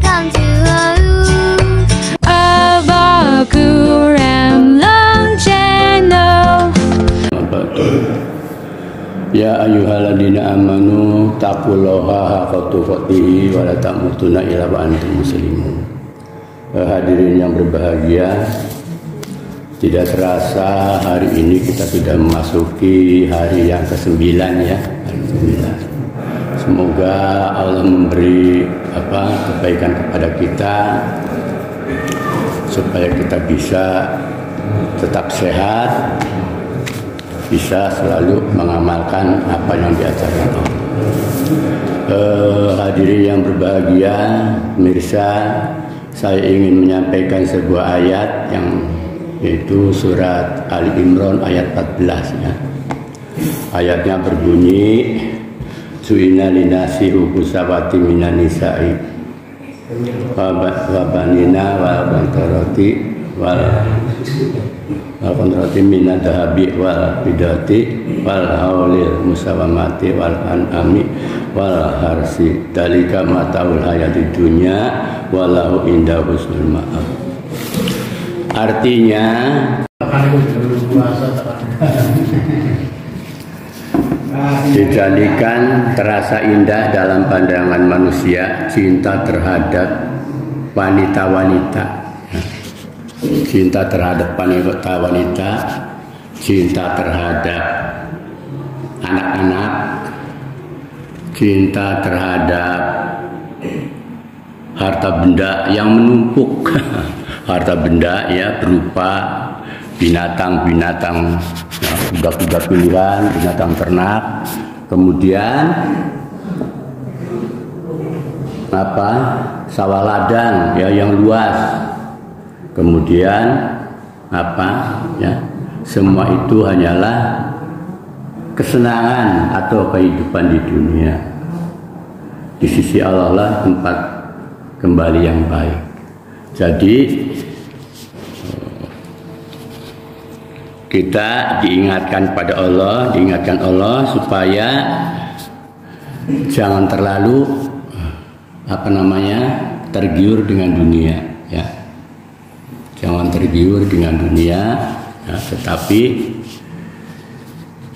welcome to Abah Quran Channel. Ya ayyuhalladzina amanu taqullaha haqqa tuqatih wa la tamutunna illa wa antum muslimun. Hadirin yang berbahagia, tidak terasa hari ini kita sudah memasuki hari yang ke-9 ya, hari ke-9. Semoga Allah memberi kebaikan kepada kita supaya kita bisa tetap sehat, bisa selalu mengamalkan apa yang diajarkan Allah. Hadirin yang berbahagia, pemirsa, saya ingin menyampaikan sebuah ayat yang yaitu surat Ali Imran ayat 14 ya. Ayatnya berbunyi, su'ina linasi hubusawati minan nisa'i wa banina wa bantarati wal kontrati minad dahabi wal bidati wal haulil musawamati wal an'ami wal harsi dalika mataul hayati dunya walau indah husnul ma'ab. Artinya dijadikan terasa indah dalam pandangan manusia cinta terhadap wanita-wanita, cinta terhadap wanita-wanita, cinta terhadap anak-anak, cinta terhadap harta benda yang menumpuk, harta benda ya berupa binatang-binatang, kuda-kuda pilihan, binatang ternak, kemudian sawah ladang ya yang luas. Kemudian semua itu hanyalah kesenangan atau kehidupan di dunia. Di sisi Allah lah tempat kembali yang baik. Jadi kita diingatkan Allah supaya jangan terlalu tergiur dengan dunia ya. Jangan tergiur dengan dunia ya, tetapi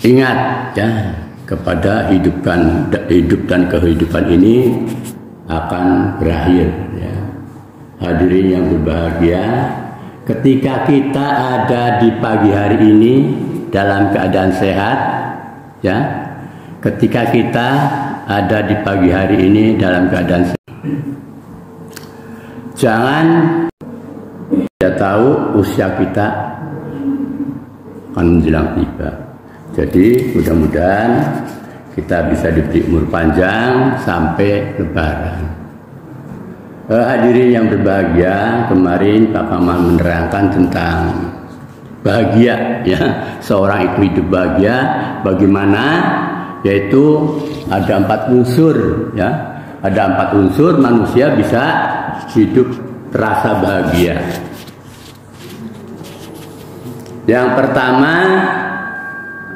ingat ya kepada hidup dan kehidupan ini akan berakhir ya. Hadirin yang berbahagia, ketika kita ada di pagi hari ini dalam keadaan sehat ya, ketika kita ada di pagi hari ini dalam keadaan sehat, jangan tidak tahu usia kita akan menjelang tiba. Jadi mudah-mudahan kita bisa diberi umur panjang sampai Lebaran. Hadirin yang berbahagia, kemarin Pak Kamal menerangkan tentang bahagia ya, seorang itu hidup bahagia bagaimana, yaitu ada 4 unsur ya, ada 4 unsur manusia bisa hidup terasa bahagia. Yang pertama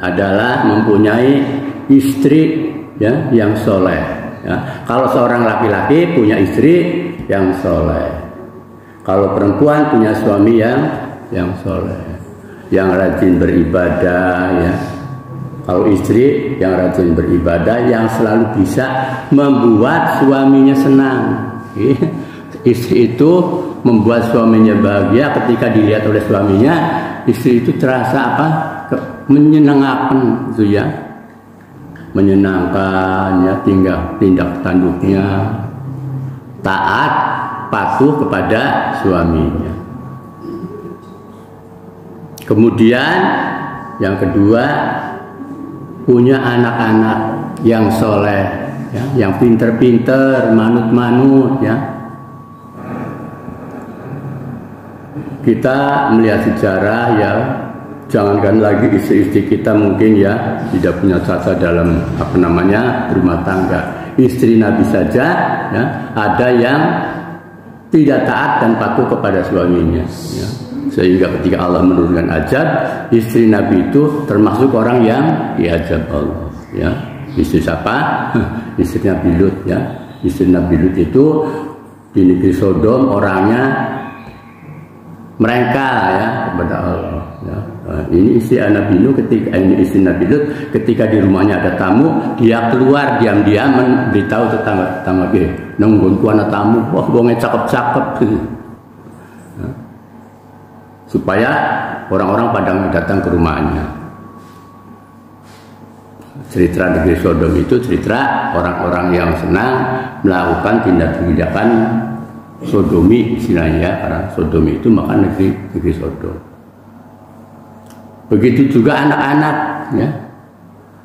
adalah mempunyai istri ya yang soleh ya. Kalau seorang laki-laki punya istri yang soleh, kalau perempuan punya suami yang soleh, yang rajin beribadah ya. Kalau istri yang rajin beribadah, yang selalu bisa membuat suaminya senang. Istri itu membuat suaminya bahagia. Ketika dilihat oleh suaminya, istri itu terasa menyenangkan itu ya, menyenangkan ya, tindak tanduknya taat patuh kepada suaminya. Kemudian yang kedua, punya anak-anak yang soleh ya, yang pinter-pinter, manut-manut ya. Kita melihat sejarah ya, jangankan lagi istri-istri kita mungkin ya tidak punya jasa dalam rumah tangga. Istri Nabi saja ya, ada yang tidak taat dan patuh kepada suaminya ya. Sehingga ketika Allah menurunkan azab, istri Nabi itu termasuk orang yang diazab Allah ya. Istri siapa? Istri Nabi Lut ya. Istri Nabi Lut itu di negeri Sodom orangnya mereka ya kepada Allah. Ya. Ini istri Nabi Nuh ketika di rumahnya ada tamu, dia keluar diam-diam memberitahu tetangga nungguin ku ana tamu, wah wonge cakep-cakep. Ya. Supaya orang-orang pada datang ke rumahnya. Cerita negeri Sodom itu cerita orang-orang yang senang melakukan tindak tindakan sodomi istilahnya, karena sodomi itu maka negeri Sodom. Begitu juga anak-anak ya.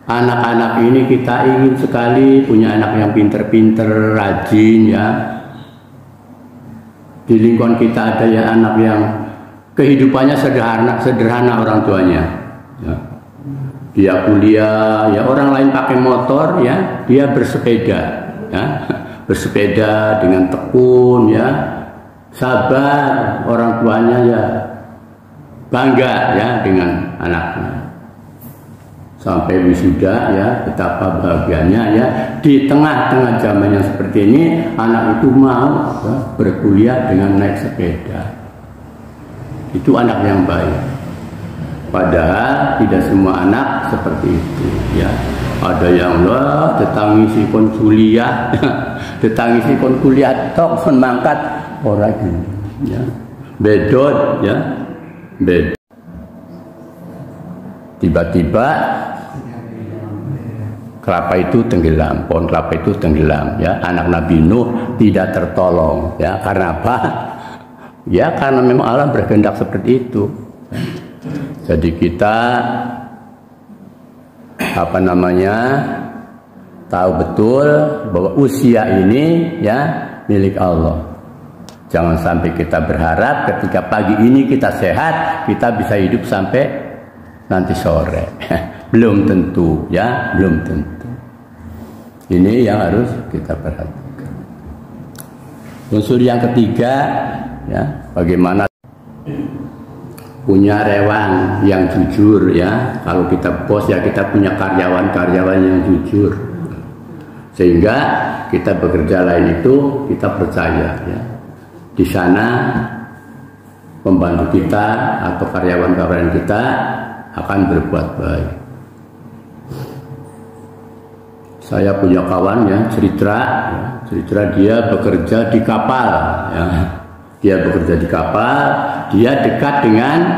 Anak-anak ini kita ingin sekali punya anak yang pinter-pinter, rajin ya. Di lingkungan kita ada ya anak yang kehidupannya sederhana orang tuanya ya. Dia kuliah ya, orang lain pakai motor ya, dia bersepeda ya. Bersepeda dengan tekun ya, sabar, orang tuanya ya bangga ya dengan anaknya. Sampai wisuda ya, betapa bahagianya ya. Di tengah-tengah zaman yang seperti ini, anak itu mau ya, berkuliah dengan naik sepeda. Itu anak yang baik. Padahal tidak semua anak seperti itu ya. Ada yang lah tetangisi kon kuliah, tetangisi kon kuliah tok kon mangkat ora gini ya. Bedot ya. Bed. Tiba-tiba kelapa itu tenggelam, pohon kelapa itu tenggelam ya. Anak Nabi Nuh tidak tertolong ya. Karena apa? Ya karena memang Allah berkehendak seperti itu. Jadi kita tahu betul bahwa usia ini ya milik Allah. Jangan sampai kita berharap ketika pagi ini kita sehat, kita bisa hidup sampai nanti sore. Belum tentu ya, belum tentu. Ini yang harus kita perhatikan. Unsur yang ketiga ya, bagaimana punya rewan yang jujur ya. Kalau kita bos ya kita punya karyawan-karyawan yang jujur, sehingga kita bekerja lain itu kita percaya ya, di sana pembantu kita atau karyawan-karyawan kita akan berbuat baik. Saya punya kawan ya, cerita dia bekerja di kapal ya. Dia bekerja di kapal, dia dekat dengan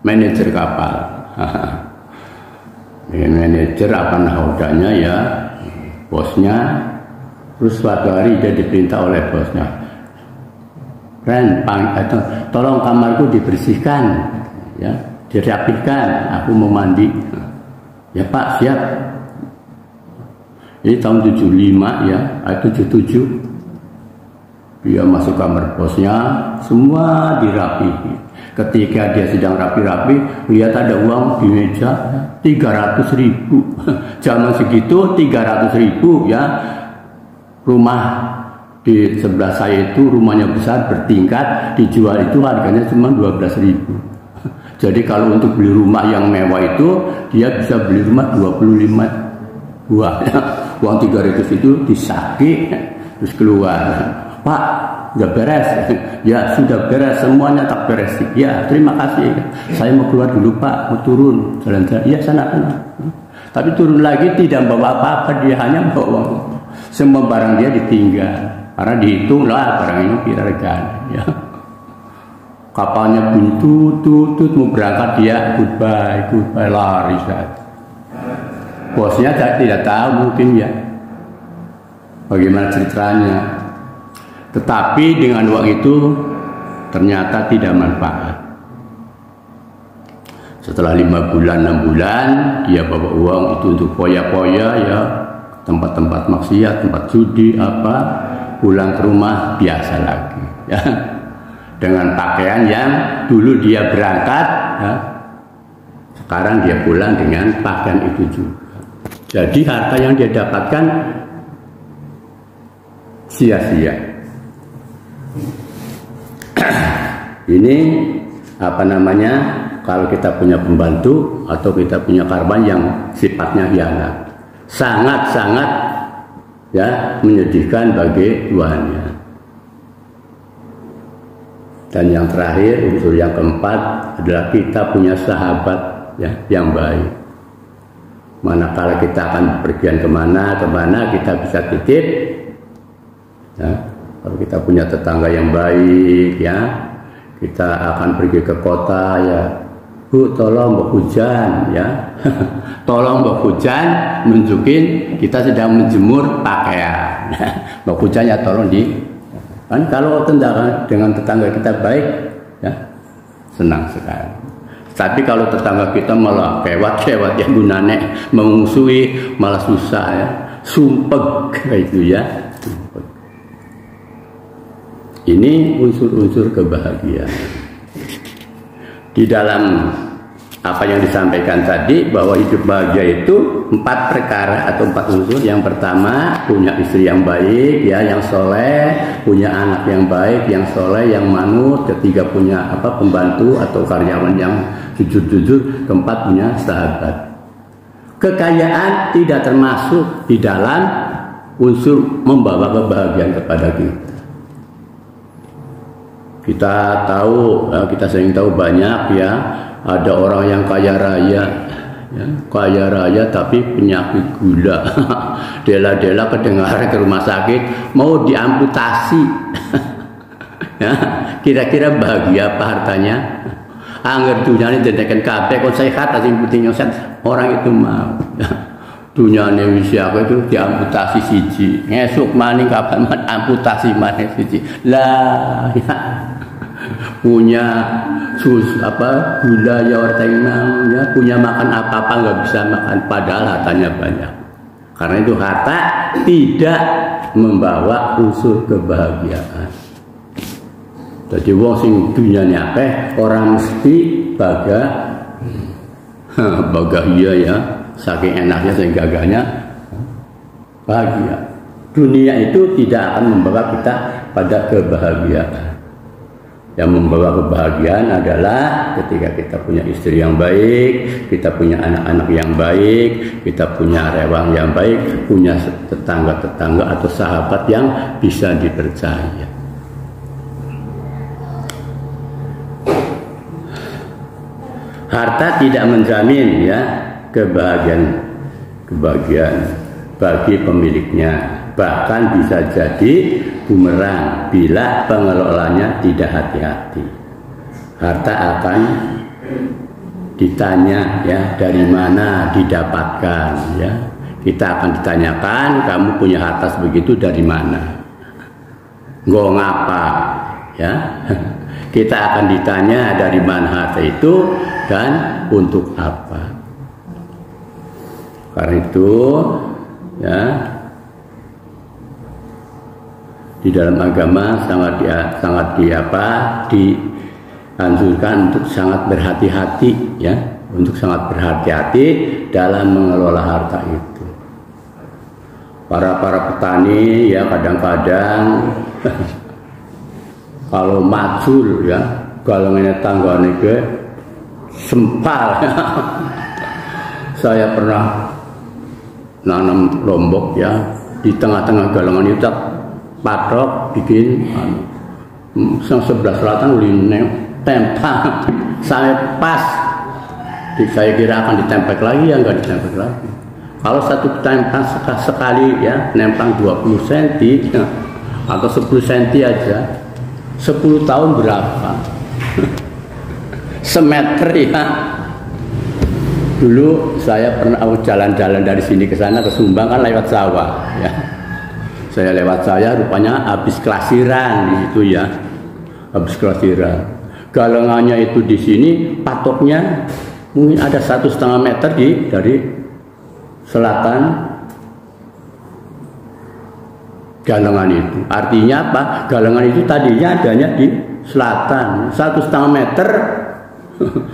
manajer kapal. Dengan manajer apa nahodanya ya, bosnya. Terus suatu hari dia diperintah oleh bosnya, Ren, tolong kamarku dibersihkan, ya, dirapikan, aku mau mandi. Ya Pak, siap. Ini tahun 75 ya, 77. Dia masuk kamar bosnya, semua dirapihi. Ketika dia sedang rapi-rapi, lihat ada uang di meja 300.000. Zaman segitu 300.000 ya. Rumah di sebelah saya itu rumahnya besar bertingkat, dijual itu harganya cuma 12.000. Jadi kalau untuk beli rumah yang mewah itu dia bisa beli rumah 25 buah. Uang 300 itu disaki terus keluar. Pak, udah beres? Ya sudah beres, semuanya tak beres. Ya terima kasih. Saya mau keluar dulu Pak, mau turun jalan-jalan. Ya sana. Tapi turun lagi tidak bawa apa-apa, dia hanya bawa uang. Semua barang dia ditinggal, karena dihitung lah barang ini kira regane. Ya. Kapalnya bunyi tutut mau berangkat dia goodbye lari saja. Bosnya tidak tahu mungkin ya bagaimana ceritanya. Tetapi dengan uang itu ternyata tidak manfaat. Setelah 5 bulan, 6 bulan, dia bawa uang itu untuk poya-poya ya, tempat-tempat maksiat, tempat judi apa, pulang ke rumah biasa lagi ya. Dengan pakaian yang dulu dia berangkat ya, sekarang dia pulang dengan pakaian itu juga. Jadi harta yang dia dapatkan sia-sia. Ini kalau kita punya pembantu atau kita punya karban yang sifatnya hianat, sangat-sangat ya menyedihkan bagi tuannya. Dan yang terakhir, unsur yang keempat adalah kita punya sahabat ya, yang baik. Manakala kita akan pergian kemana kita bisa titip. Ya, kalau kita punya tetangga yang baik, ya, kita akan pergi ke kota, ya, Bu, tolong mbak hujan, ya, tolong mbak hujan, nunjukin kita sedang menjemur pakaian. Mbak hujan ya tolong kan kalau dengan tetangga kita baik, ya, senang sekali. Tapi kalau tetangga kita malah kewat-kewat ya gunane mengusui malah susah ya, sumpek kayak itu ya. Ini unsur-unsur kebahagiaan. Di dalam apa yang disampaikan tadi bahwa hidup bahagia itu 4 perkara atau 4 unsur. Yang pertama punya istri yang baik ya, yang soleh, punya anak yang baik, yang soleh, yang manut. Ketiga punya pembantu atau karyawan yang jujur-jujur. Keempat punya sahabat. Kekayaan tidak termasuk di dalam unsur membawa kebahagiaan kepada kita. Kita tahu, kita sering tahu banyak ya. Ada orang yang kaya raya, ya, kaya raya tapi penyakit gula. Dela-dela kedengaran ke rumah sakit mau diamputasi. Ya, kira-kira bahagia apa hartanya? Angger dunyane dedekan kabeh kon sehat sing penting orang itu mau. Dunyane wis aku itu diamputasi siji. Ngesuk maning kapan amputasi maneh siji. Lah ya. Punya gula ya orang ya, punya makan apa nggak bisa makan padahal hartanya banyak. Karena itu harta tidak membawa unsur kebahagiaan. Jadi wong sing dunyane akeh orang mesti bahagia ya, saking enaknya sing gagahnya bahagia. Dunia itu tidak akan membawa kita pada kebahagiaan. Yang membawa kebahagiaan adalah ketika kita punya istri yang baik, kita punya anak-anak yang baik, kita punya rewang yang baik, punya tetangga-tetangga atau sahabat yang bisa dipercaya. Harta tidak menjamin ya kebahagiaan bagi pemiliknya. Bahkan bisa jadi bumerang bila pengelolanya tidak hati-hati. Harta akan ditanya ya dari mana didapatkan ya. Kita akan ditanyakan kamu punya harta sebegitu dari mana? Nggo ngapa ya? Kita akan ditanya dari mana harta itu dan untuk apa. Karena itu ya, di dalam agama sangat dianjurkan untuk sangat berhati-hati ya, untuk sangat berhati-hati dalam mengelola harta itu. Para petani ya kadang-kadang kalau macul ya galangane tanggane ke sempal. Saya pernah nanam lombok ya, di tengah-tengah galangan itu patok bikin sebelah selatan ulin tempel sampai pas. Saya kira akan ditempel lagi ya, enggak ditempel lagi. Kalau satu tempel sekali ya nempel 20 cm ya, atau 10 cm aja 10 tahun berapa? Semeter ya. Dulu saya pernah jalan-jalan dari sini ke sana ke Sumbang kan lewat sawah ya. Saya lewat rupanya habis kelasiran di situ ya. Habis kelasiran. Galangannya itu di sini patoknya mungkin ada 1,5 meter dari selatan galangan itu. Artinya apa? Galangan itu tadinya adanya di selatan 1,5 meter.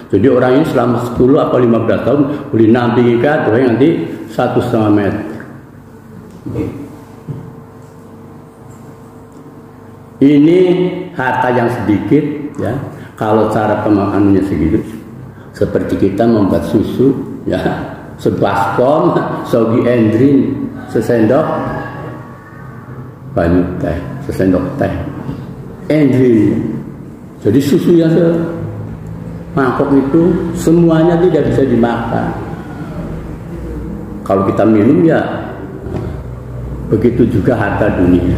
Jadi orang ini selama 10 atau 15 tahun boleh nampingi nanti 1,5 meter. Ini harta yang sedikit ya. Kalau cara pemakanannya segitu, seperti kita membuat susu ya, sebaskom, sogi endrin, sesendok banyu teh, sesendok teh, endrin Jadi susu yang semangkok itu semuanya tidak bisa dimakan. Kalau kita minum ya begitu juga harta dunia.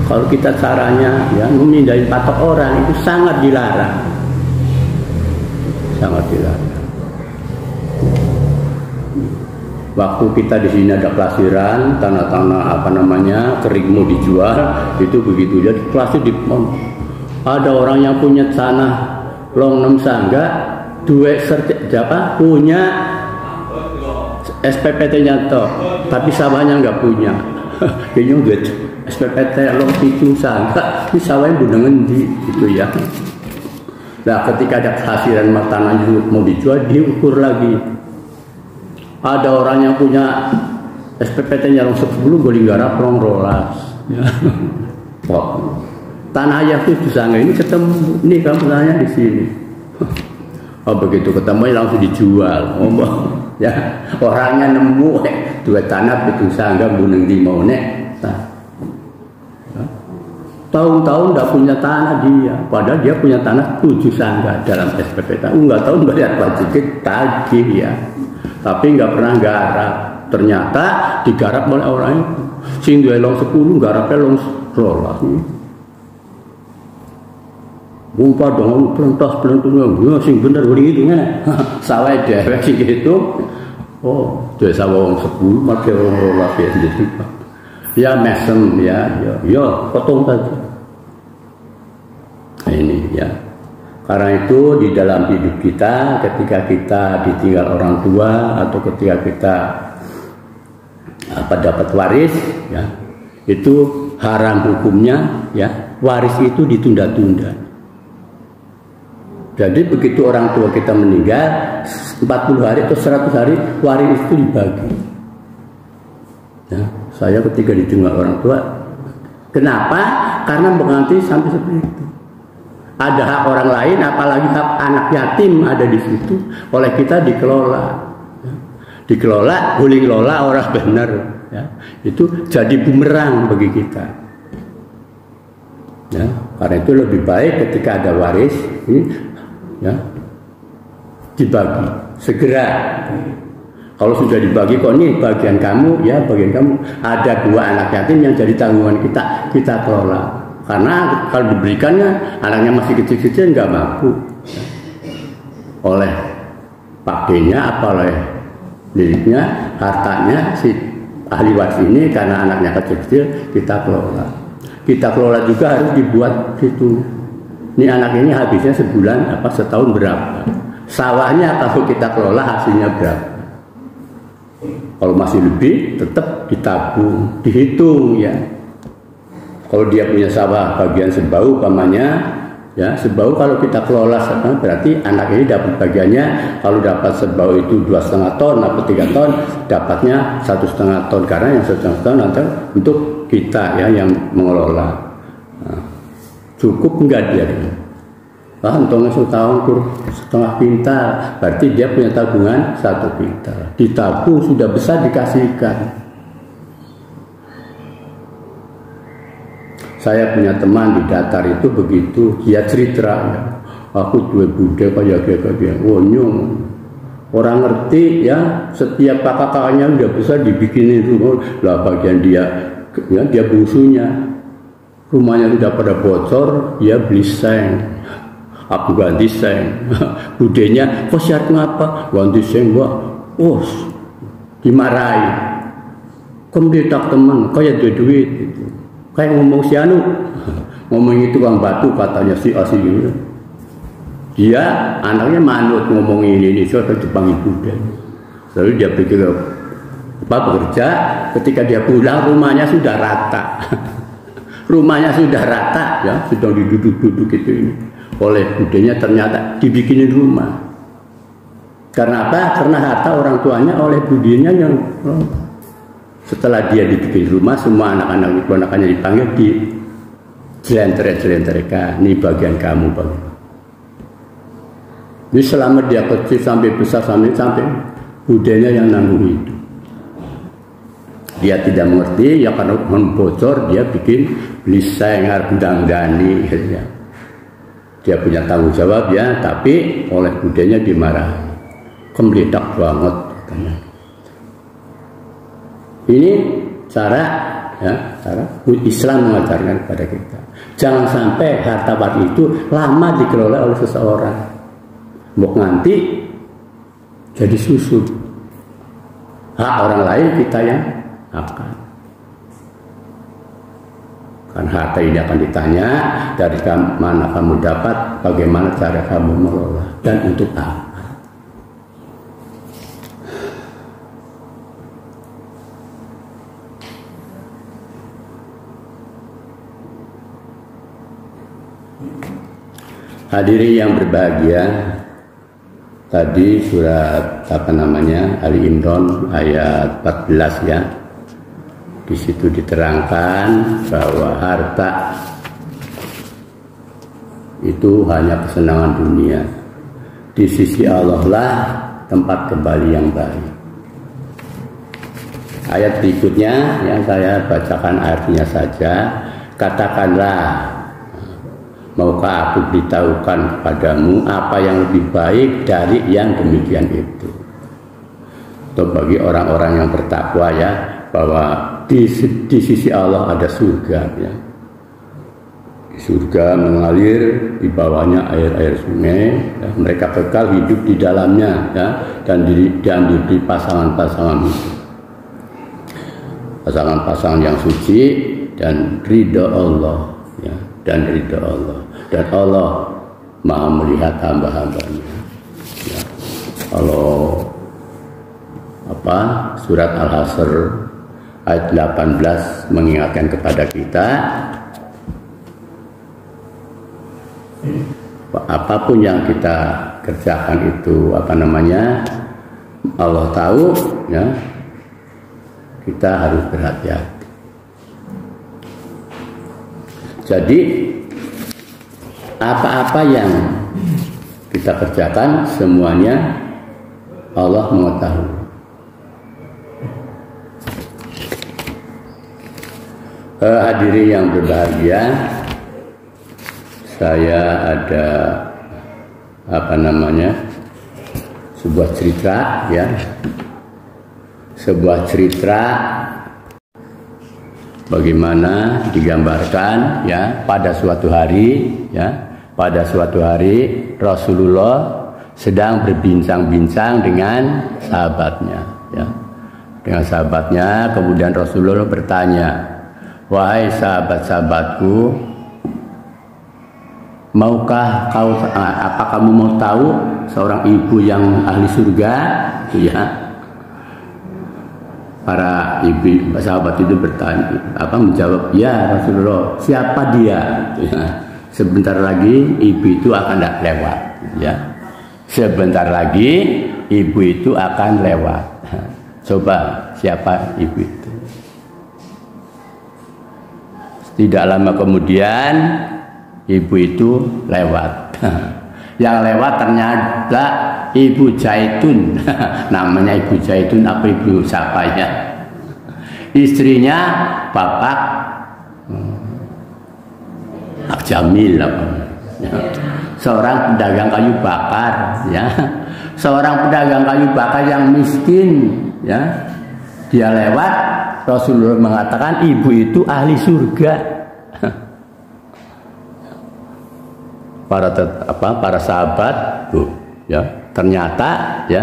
Kalau kita caranya ya memindahin patok orang itu sangat dilarang. Sangat dilarang. Waktu kita di sini ada pelasiran, tanah-tanah apa namanya kering mau dijual, itu begitu jadi plasir di ada orang yang punya tanah long 6 sangga, duit apa punya SPPT-nya toh, tapi sawahnya nggak punya. Kayaknya duit SPPT long 7 sangga, ini sawahnya bukan ngendi gitu ya. Nah ketika ada pelasiran tanahnya mau dijual, diukur lagi. Ada orang yang punya SPPT-nya 10 boleh garap 12. Ya. Tanah yang itu sangga ini ketemu, ini kamu tanahnya di sini. Oh begitu ketemu langsung dijual. Oh, ya orangnya nemu dua tanah itu sangga buneng di mau nek. Tahun-tahun tidak punya tanah dia, padahal dia punya tanah 7 sangga dalam SPPT. Enggak tahu bayar pajak tagih ya. Tapi nggak pernah garap. Ternyata digarap oleh orang itu. Sing duwe long 10 garapnya long 12. Bumpa dong pelentos sing bener uring itu ngene. Sawah dhewek sing gitu. Oh, duwe sawah wong 10 make wong 12 ya jadi. Ya mesem ya, potong saja. Nah, ini ya. Karena itu di dalam hidup kita ketika kita ditinggal orang tua atau ketika kita dapat waris ya, itu haram hukumnya ya, waris itu ditunda-tunda. Jadi begitu orang tua kita meninggal 40 hari atau 100 hari waris itu dibagi. Ya, saya ketika ditinggal orang tua, kenapa? Karena mengganti sampai seperti itu. Ada hak orang lain, apalagi hak anak yatim ada di situ, oleh kita dikelola. Dikelola, boleh kelola orang benar. Ya. Itu jadi bumerang bagi kita. Ya. Karena itu lebih baik ketika ada waris, ini, ya, dibagi segera. Kalau sudah dibagi, kok ini bagian kamu, ya bagian kamu. Ada 2 anak yatim yang jadi tanggungan kita kelola. Karena kalau diberikannya anaknya masih kecil-kecil nggak mampu oleh Pak D-nya apa oleh miliknya hartanya si ahli waris ini karena anaknya kecil-kecil kita kelola. Kita kelola juga harus dibuat situ. Ini anak ini habisnya sebulan setahun berapa? Sawahnya kalau kita kelola hasilnya berapa? Kalau masih lebih tetap ditabung, dihitung ya. Kalau dia punya sawah bagian sebau umpamanya, ya sebau kalau kita kelola berarti anak ini dapat bagiannya. Kalau dapat sebau itu 2,5 ton atau 3 ton, dapatnya 1,5 ton karena yang 1,5 ton nanti untuk kita ya yang mengelola. Nah, cukup enggak dia? Untungnya setengah pintar, berarti dia punya tabungan 1 pintar. Ditabung sudah besar dikasihkan. Saya punya teman di Datar itu begitu, dia cerita ya, aku dua bude kayak wonyong. Orang ngerti ya, setiap kakak-kakaknya udah bisa dibikinin rumah, lah bagian dia ya, dia bungsunya. Rumahnya sudah pada bocor, dia beli seng. Aku ganti seng. Budenya, kok syaratnya apa? Ganti seng, Mbak. Oh, dimarahi. Kemudian tak teman, kayak duit gitu. Kayak ngomong si Anu, ngomong itu Bang Batu katanya si asli gitu. Dia anaknya manut ngomong ini soal Jepang ibu dan. Lalu dia pikir bekerja, ketika dia pulang rumahnya sudah rata. Rumahnya sudah rata ya, sudah diduduk-duduk gitu ini. Oleh budenya ternyata dibikinin rumah. Karena apa? Karena harta orang tuanya oleh budinya yang setelah dia dibikin rumah, semua anak-anak keponakannya dipanggil di jelenter-jelenterkan. Ini bagian kamu, Bang. Ini selama dia kecil sampai besar sampai budenya yang nanggung itu. Dia tidak mengerti, ya karena membocor dia bikin beli sengar bendang-dani, gitu ya. dia punya tanggung jawab ya, tapi oleh budenya dimarahi. Kemeledak banget katanya. Ini cara Islam mengajarkan kepada kita. Jangan sampai harta warisan itu lama dikelola oleh seseorang. Mau nanti jadi susut. Hak orang lain kita yang akan. Kan harta ini akan ditanya dari mana kamu dapat, bagaimana cara kamu mengelola, dan untuk apa. Hadirin yang berbahagia, tadi surat Ali Imran ayat 14 ya. Di situ diterangkan bahwa harta itu hanya kesenangan dunia. Di sisi Allah lah tempat kembali yang baik. Ayat berikutnya yang saya bacakan artinya saja. Katakanlah, maukah aku beritahukan kepadamu apa yang lebih baik dari yang demikian itu? Untuk bagi orang-orang yang bertakwa ya, bahwa di sisi Allah ada surga ya. Di surga mengalir di bawahnya air-air sungai ya. Mereka kekal hidup di dalamnya ya, dan di pasangan-pasangan itu. Pasangan-pasangan yang suci dan ridha Allah ya, dan ridha Allah. Dan Allah Maha melihat hamba-hambanya ya. Kalau surat Al-Hasr ayat 18 mengingatkan kepada kita, apapun yang kita kerjakan itu Allah tahu ya, kita harus berhati-hati. Jadi apa-apa yang kita kerjakan semuanya Allah mengetahui. Hadirin yang berbahagia, saya ada sebuah cerita ya, bagaimana digambarkan ya, pada suatu hari Rasulullah sedang berbincang-bincang dengan sahabatnya, kemudian Rasulullah bertanya, wahai sahabat-sahabatku, apa kamu mau tahu seorang ibu yang ahli surga? Ya. Para ibu sahabat itu menjawab, ya Rasulullah, siapa dia? Ya. Sebentar lagi ibu itu akan lewat. Ya. Sebentar lagi ibu itu akan lewat. Coba siapa ibu itu? Tidak lama kemudian ibu itu lewat. Yang lewat ternyata Ibu Zaitun. Namanya Ibu Zaitun, apa ibu siapa ya? Istrinya Bapak Jamil ya. Seorang pedagang kayu bakar ya. Seorang pedagang kayu bakar yang miskin ya. Dia lewat, Rasulullah mengatakan ibu itu ahli surga. Para sahabat ya, ternyata ya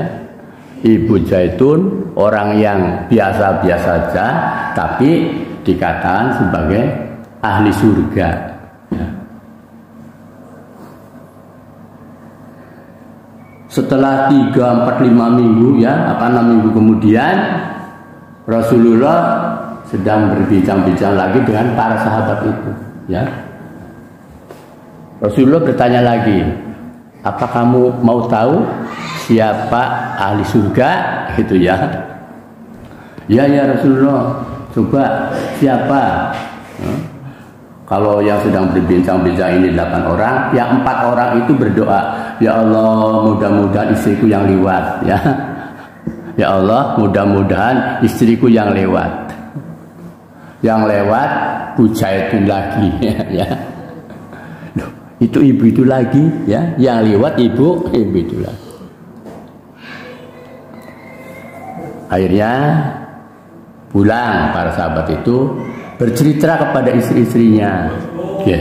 Ibu Zaitun orang yang biasa-biasa saja, tapi dikatakan sebagai ahli surga ya. Setelah 3, 4, 5 minggu ya, 6 minggu kemudian Rasulullah sedang berbincang-bincang lagi dengan para sahabat itu ya. Rasulullah bertanya lagi, apa kamu mau tahu siapa ahli surga? Gitu ya. Ya Rasulullah, coba siapa? Kalau yang sedang berbincang-bincang ini 8 orang, yang 4 orang itu berdoa, ya Allah, mudah-mudahan istriku yang lewat ya. Ya Allah, mudah-mudahan istriku yang lewat. Yang lewat Bu Zaitun lagi ya. itu ibu itu lagi, ya, yang lewat ibu itu lagi. Akhirnya pulang para sahabat itu bercerita kepada istri-istrinya. Ya.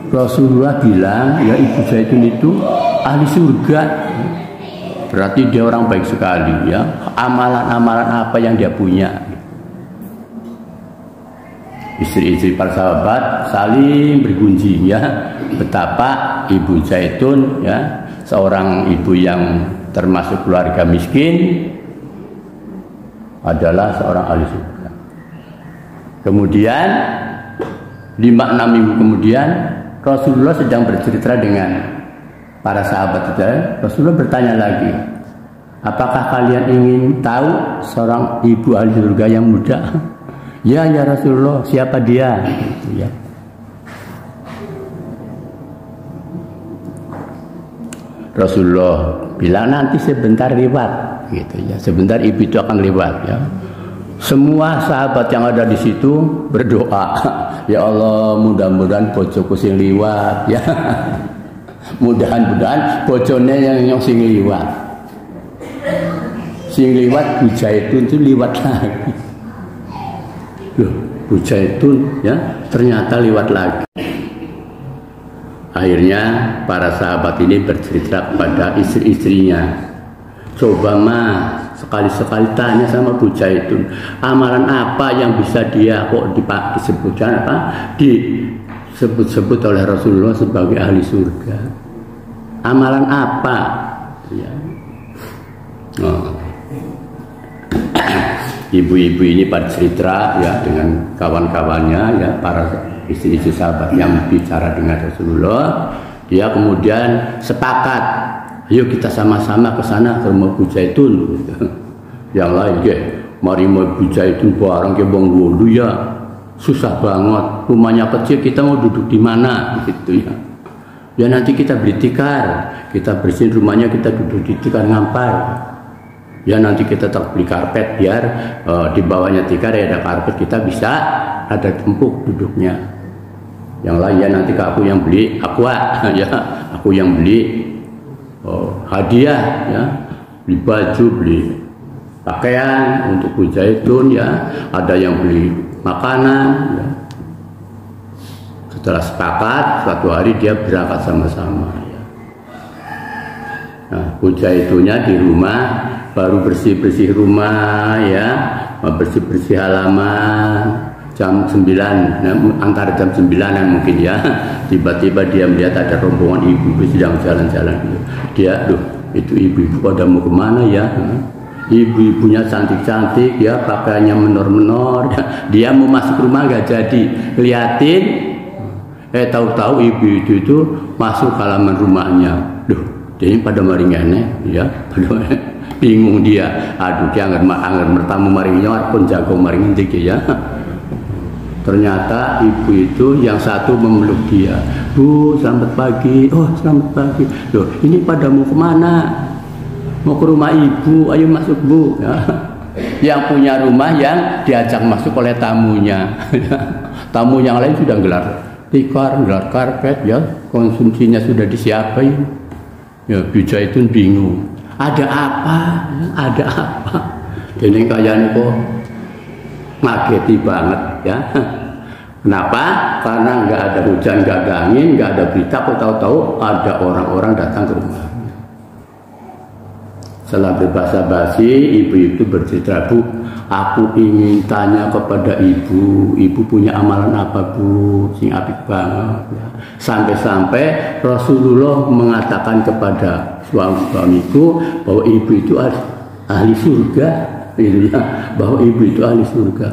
Rasulullah bilang, ya Ibu Zaitun itu ahli surga. Berarti dia orang baik sekali, ya. Amalan-amalan apa yang dia punya? Istri-istri para sahabat saling bergunjing, ya, betapa Ibu Zaitun, ya, seorang ibu yang termasuk keluarga miskin, adalah seorang ahli surga. Kemudian 5-6 minggu kemudian Rasulullah sedang bercerita dengan para sahabat itu. Rasulullah bertanya lagi, apakah kalian ingin tahu seorang ibu ahli surga yang muda? Ya Rasulullah, siapa dia? Ya. Rasulullah bilang nanti sebentar lewat, gitu ya. Sebentar ibu itu akan lewat, ya. Semua sahabat yang ada di situ berdoa, ya Allah, mudah-mudahan bojoku sing liwat, ya. Mudah-mudahan bojone yang sing liwat. Sing liwat Bu Zaitun itu liwat lagi. Loh, Bu Zaitun, ya, ternyata liwat lagi. Akhirnya para sahabat ini bercerita kepada istri-istrinya, coba mah sekali-sekali tanya sama Bu Zaitun, amalan apa yang bisa dia kok disebutkan apa disebut-sebut oleh Rasulullah sebagai ahli surga? Amalan apa? Ya. Oh. Ibu-ibu ini bercerita, ya, dengan kawan-kawannya, ya, para istri-istri sahabat yang bicara dengan Rasulullah. Dia kemudian sepakat, ayo kita sama-sama ke sana ke rumah Bu Zaitun. Yang lain, mari mau Bu Zaitun barang ke Bang Wulu, ya, susah banget, rumahnya kecil, kita mau duduk di mana, gitu, ya. Ya nanti kita beli tikar, kita bersihin rumahnya, kita duduk di tikar ngampar. Ya nanti kita beli karpet biar di bawahnya tikar ya ada karpet, kita bisa ada tempuk duduknya. Yang lain ya nanti aku yang beli aqua, ya aku yang beli hadiah, ya, beli baju, beli pakaian untuk Bu Zaitun, ya, ada yang beli makanan, ya. Setelah sepakat, suatu hari dia berangkat sama-sama, ya. Nah, Bu Zaitunnya di rumah baru bersih-bersih rumah, ya, bersih-bersih halaman. Jam 9, nah, antara jam 9-an mungkin, ya, tiba-tiba dia melihat ada rombongan ibu-ibu sedang jalan-jalan. Dia, loh, itu ibu-ibu pada mau kemana, ya? Ibu-ibunya cantik-cantik, ya, pakaiannya menor-menor, ya. Dia mau masuk rumah nggak jadi, liatin, tahu-tahu ibu itu masuk halaman rumahnya. Loh, ini pada maringane, ya, bingung dia. Aduh, dia anggar mertamu maringnya pun jago maringin tinggi, ya. Ternyata ibu itu yang satu memeluk dia. Bu, selamat pagi. Oh, selamat pagi. Loh, ini pada mau kemana? Mau ke rumah ibu. Ayo masuk, Bu, ya. Yang punya rumah yang diajak masuk oleh tamunya. Tamu yang lain sudah gelar tikar, gelar karpet, ya, konsumsinya sudah disiapin. Ya, Bu Zaitun bingung. Ada apa? Ada apa? Ini kayaknya kok ngageti banget, ya. Kenapa? Karena nggak ada hujan, nggak ada angin, nggak ada berita, kok tahu-tahu ada orang-orang datang ke rumah. Setelah berbahasa basi, ibu itu bercerita, Bu, aku ingin tanya kepada ibu punya amalan apa, Bu? Sing apik banget, ya. Sampai-sampai Rasulullah mengatakan kepada suamiku bahwa ibu itu ahli surga, ya, bahwa ibu itu ahli surga.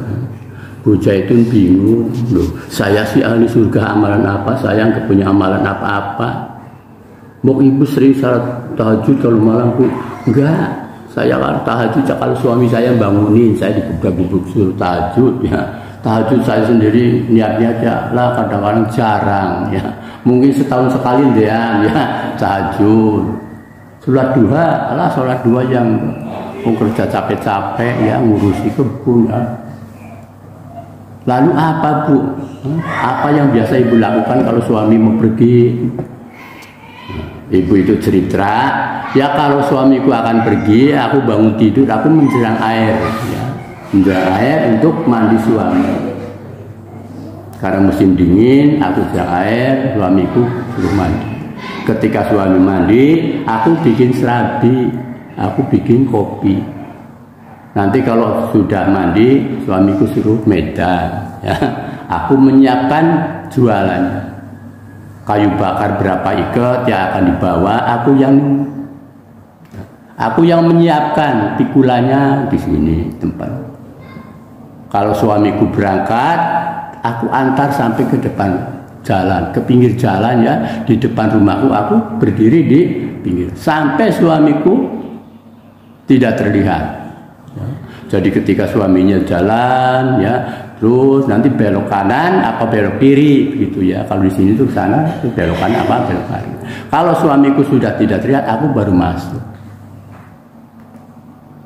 Bu Zaitun bingung, loh, saya sih ahli surga, amalan apa? Saya nggak punya amalan apa-apa. Mau ibu sering salat tahajud kalau malam, Bu? Enggak, saya kan tahajud kalau suami saya bangunin, saya dibubuk suruh tahajud, ya. Tahajud saya sendiri niatnya aja lah, kadang-kadang jarang, ya. Mungkin setahun sekali deh, ya, tahajud. Sholat duha, lah sholat duha yang kerja capek-capek, ya, ngurusi kebun, ya. Lalu apa Bu? Apa yang biasa ibu lakukan kalau suami mau pergi? Ibu itu cerita, ya kalau suamiku akan pergi, aku bangun tidur, aku menjelang air, ya. Menjelang air untuk mandi suami. Karena musim dingin, aku menjelang air, suamiku suruh mandi. Ketika suami mandi, aku bikin serabi, aku bikin kopi. Nanti kalau sudah mandi, suamiku suruh medan, ya. Aku menyiapkan jualannya. Kayu bakar berapa ikat yang akan dibawa, aku yang menyiapkan pikulannya di sini tempat. Kalau suamiku berangkat, aku antar sampai ke depan jalan, ke pinggir jalan ya, di depan rumahku, aku berdiri di pinggir sampai suamiku tidak terlihat. Jadi ketika suaminya jalan ya, terus nanti belok kanan apa belok kiri gitu ya. Kalau di sini tuh sana itu belok kanan apa belok kiri. Kalau suamiku sudah tidak terlihat, aku baru masuk.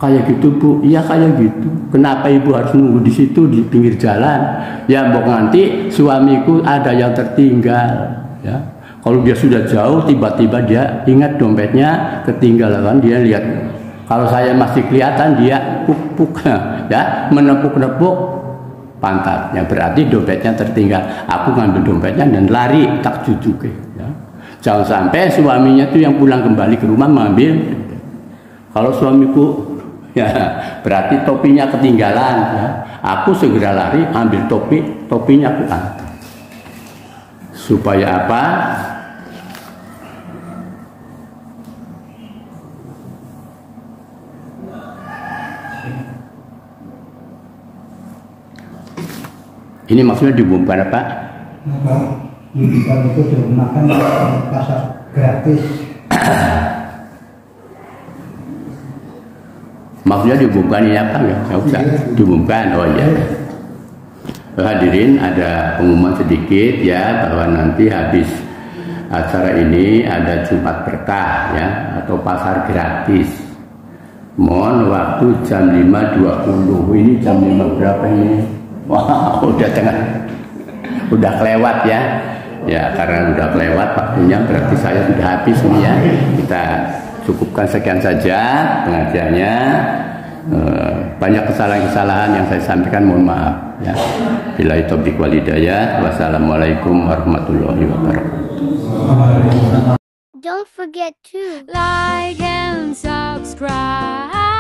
Kayak gitu Bu, iya kayak gitu. Kenapa ibu harus nunggu di situ di pinggir jalan? Ya mbok nanti suamiku ada yang tertinggal ya. Kalau dia sudah jauh, tiba-tiba dia ingat dompetnya ketinggalan, dia lihat. Kalau saya masih kelihatan dia puk-puk ya, menepuk-nepuk pantatnya, berarti dompetnya tertinggal. Aku ngambil dompetnya dan lari tak jujuk ya. Jangan sampai suaminya tuh yang pulang kembali ke rumah mengambil. Kalau suamiku ya berarti topinya ketinggalan ya. Aku segera lari ambil topinya aku angkat. Supaya apa? Ini maksudnya diumumkan apa? Diumumkan itu diumumkan pasar gratis. Maksudnya diumumkan ini apa ya? Nggak usah diumumkan. Oh iya. Hadirin, ada pengumuman sedikit ya, bahwa nanti habis acara ini ada Jumat Berkah ya, atau pasar gratis. Mohon waktu jam 5.20. Ini jam 5 berapa ini? Wah, udah kelewat ya. Ya, karena udah kelewat waktunya, berarti saya sudah habis ini ya. Kita cukupkan sekian saja pengajiannya. Banyak kesalahan-kesalahan yang saya sampaikan, mohon maaf ya. Billahi taufiq wal hidayah. Wassalamualaikum warahmatullahi wabarakatuh. Don't forget to like and subscribe.